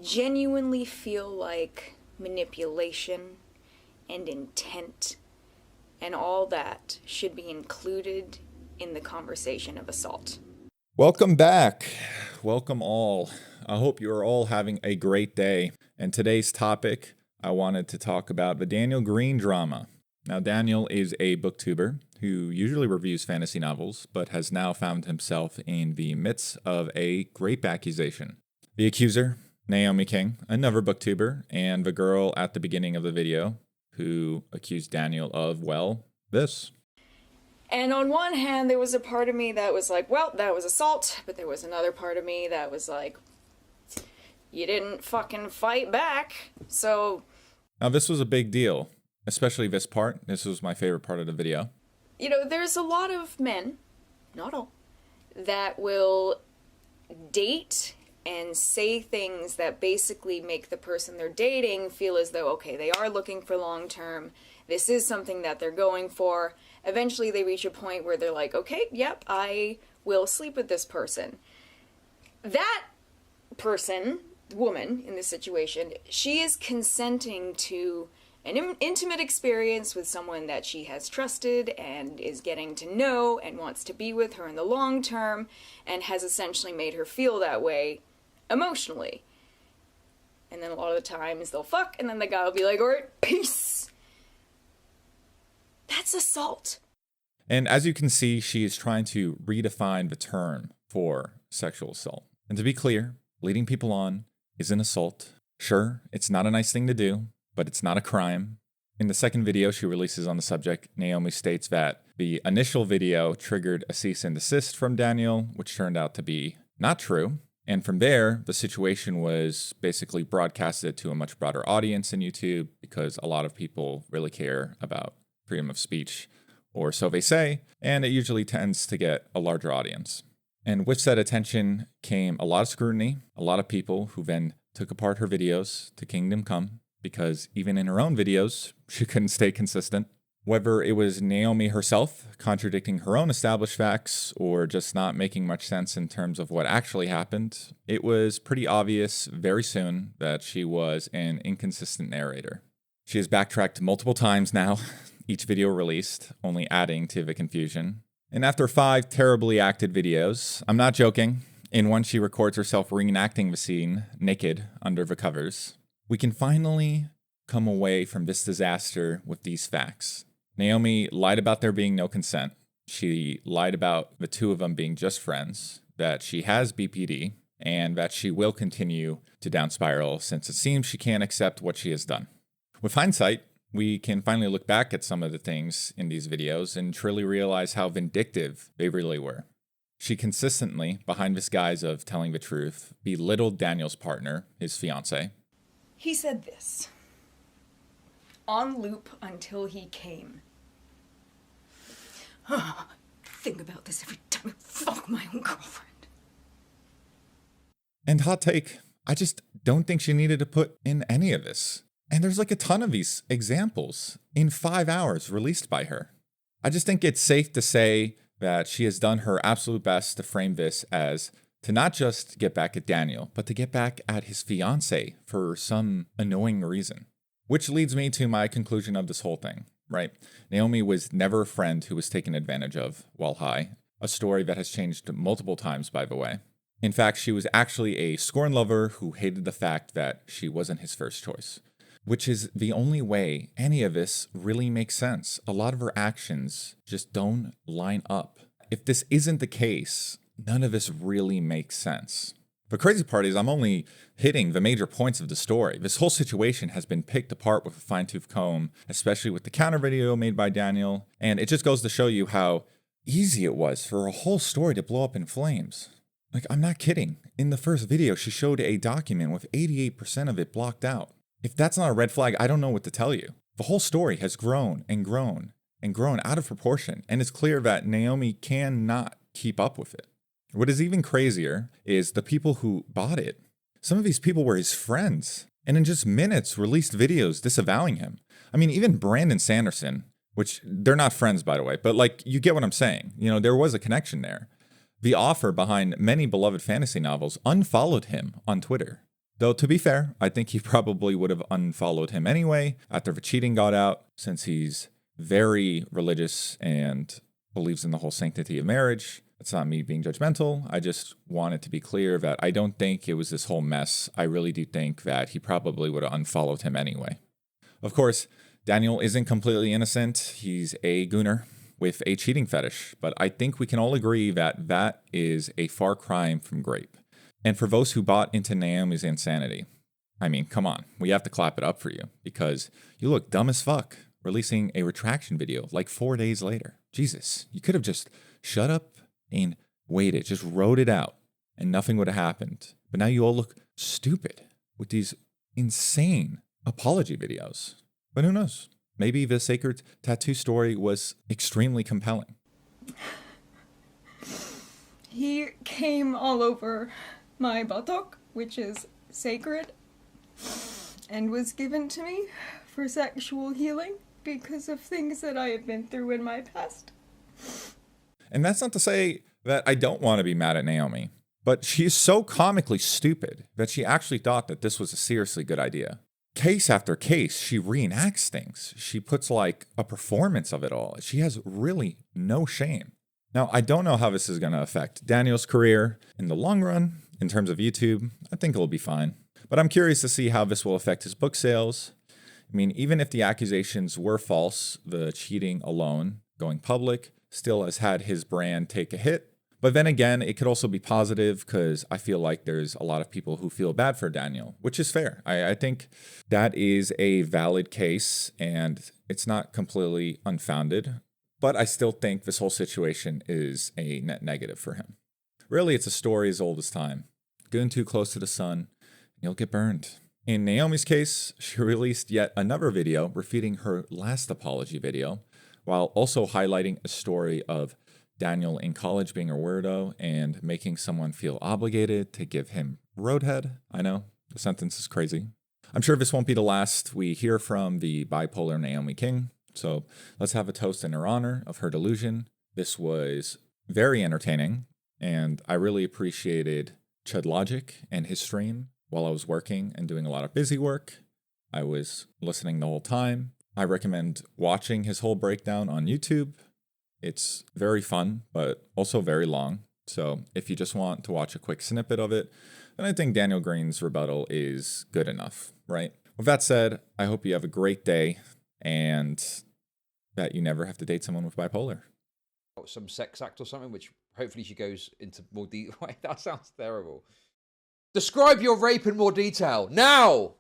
genuinely feel like manipulation and intent and all that should be included in the conversation of assault. Welcome back. Welcome all. I hope you're all having a great day. And today's topic, I wanted to talk about the Daniel Greene drama. Now, Daniel is a booktuber who usually reviews fantasy novels, but has now found himself in the midst of a rape accusation. The accuser, Naomi King, another booktuber, and the girl at the beginning of the video who accused Daniel of, well, this. And on one hand, there was a part of me that was like, well, that was assault, but there was another part of me that was like, you didn't fucking fight back, so... Now, this was a big deal, especially this part. This was my favorite part of the video. You know, there's a lot of men, not all, that will date and say things that basically make the person they're dating feel as though, okay, they are looking for long-term, this is something that they're going for. Eventually they reach a point where they're like, okay, yep, I will sleep with this person. That person, woman in this situation, she is consenting to an intimate experience with someone that she has trusted and is getting to know and wants to be with her in the long term and has essentially made her feel that way emotionally. And then a lot of the times they'll fuck and then the guy will be like, all right, peace. That's assault. And as you can see, she is trying to redefine the term for sexual assault. And to be clear, leading people on is an assault. Sure, it's not a nice thing to do, but it's not a crime. In the second video she releases on the subject, Naomi states that the initial video triggered a cease and desist from Daniel, which turned out to be not true. And from there, the situation was basically broadcasted to a much broader audience in YouTube because a lot of people really care about freedom of speech, or so they say, and it usually tends to get a larger audience. And with that attention came a lot of scrutiny, a lot of people who then took apart her videos to Kingdom Come, because even in her own videos, she couldn't stay consistent. Whether it was Naomi herself contradicting her own established facts or just not making much sense in terms of what actually happened, it was pretty obvious very soon that she was an inconsistent narrator. She has backtracked multiple times now, each video released, only adding to the confusion. And after 5 terribly acted videos, I'm not joking, in one she records herself reenacting the scene naked under the covers, we can finally come away from this disaster with these facts. Naomi lied about there being no consent. She lied about the two of them being just friends, that she has BPD, and that she will continue to down spiral since it seems she can't accept what she has done. With hindsight, we can finally look back at some of the things in these videos and truly realize how vindictive they really were. She consistently, behind this guise of telling the truth, belittled Daniel's partner, his fiancé. He said this, on loop until he came. Think about this every time I fuck my own girlfriend. And hot take, I just don't think she needed to put in any of this. And there's like a ton of these examples in 5 hours released by her. I just think it's safe to say that she has done her absolute best to frame this as to not just get back at Daniel, but to get back at his fiancé for some annoying reason. Which leads me to my conclusion of this whole thing, right? Naomi was never a friend who was taken advantage of while high, a story that has changed multiple times, by the way. In fact, she was actually a scorn lover who hated the fact that she wasn't his first choice, which is the only way any of this really makes sense. A lot of her actions just don't line up. If this isn't the case, none of this really makes sense. The crazy part is I'm only hitting the major points of the story. This whole situation has been picked apart with a fine-tooth comb, especially with the counter video made by Daniel, and it just goes to show you how easy it was for a whole story to blow up in flames. Like, I'm not kidding. In the first video, she showed a document with 88% of it blocked out. If that's not a red flag, I don't know what to tell you. The whole story has grown and grown and grown out of proportion, and it's clear that Naomi cannot keep up with it. What is even crazier is the people who bought it. Some of these people were his friends, and in just minutes released videos disavowing him. I mean, even Brandon Sanderson, which they're not friends, by the way, but like, you get what I'm saying. You know, there was a connection there. The author behind many beloved fantasy novels unfollowed him on Twitter. Though, to be fair, I think he probably would have unfollowed him anyway after the cheating got out, since he's very religious and believes in the whole sanctity of marriage. It's not me being judgmental. I just want it to be clear that I don't think it was this whole mess. I really do think that he probably would have unfollowed him anyway. Of course, Daniel isn't completely innocent. He's a gooner with a cheating fetish, but I think we can all agree that that is a far cry from grape. And for those who bought into Naomi's insanity, I mean, come on, we have to clap it up for you, because you look dumb as fuck releasing a retraction video like 4 days later. Jesus, you could have just shut up and waited, just wrote it out, and nothing would have happened. But now you all look stupid with these insane apology videos. But who knows? Maybe the sacred tattoo story was extremely compelling. He came all over my buttock, which is sacred, and was given to me for sexual healing because of things that I have been through in my past. And that's not to say that I don't want to be mad at Naomi, but she is so comically stupid that she actually thought that this was a seriously good idea. Case after case, she reenacts things. She puts like a performance of it all. She has really no shame. Now, I don't know how this is going to affect Daniel's career in the long run. In terms of YouTube, I think it'll be fine. But I'm curious to see how this will affect his book sales. I mean, even if the accusations were false, the cheating alone, going public, still has had his brand take a hit. But then again, it could also be positive, because I feel like there's a lot of people who feel bad for Daniel, which is fair. I think that is a valid case, and it's not completely unfounded. But I still think this whole situation is a net negative for him. Really, it's a story as old as time. Getting too close to the sun, you'll get burned. In Naomi's case, she released yet another video refuting her last apology video, while also highlighting a story of Daniel in college being a weirdo and making someone feel obligated to give him roadhead. I know, the sentence is crazy. I'm sure this won't be the last we hear from the bipolar Naomi King, so let's have a toast in her honor of her delusion. This was very entertaining, and I really appreciated Chud Logic and his stream while I was working and doing a lot of busy work. I was listening the whole time. I recommend watching his whole breakdown on YouTube. It's very fun, but also very long. So if you just want to watch a quick snippet of it, then I think Daniel Greene's rebuttal is good enough, right? With that said, I hope you have a great day and that you never have to date someone with bipolar. Some sex act or something, which hopefully she goes into more detail. That sounds terrible. Describe your rape in more detail now.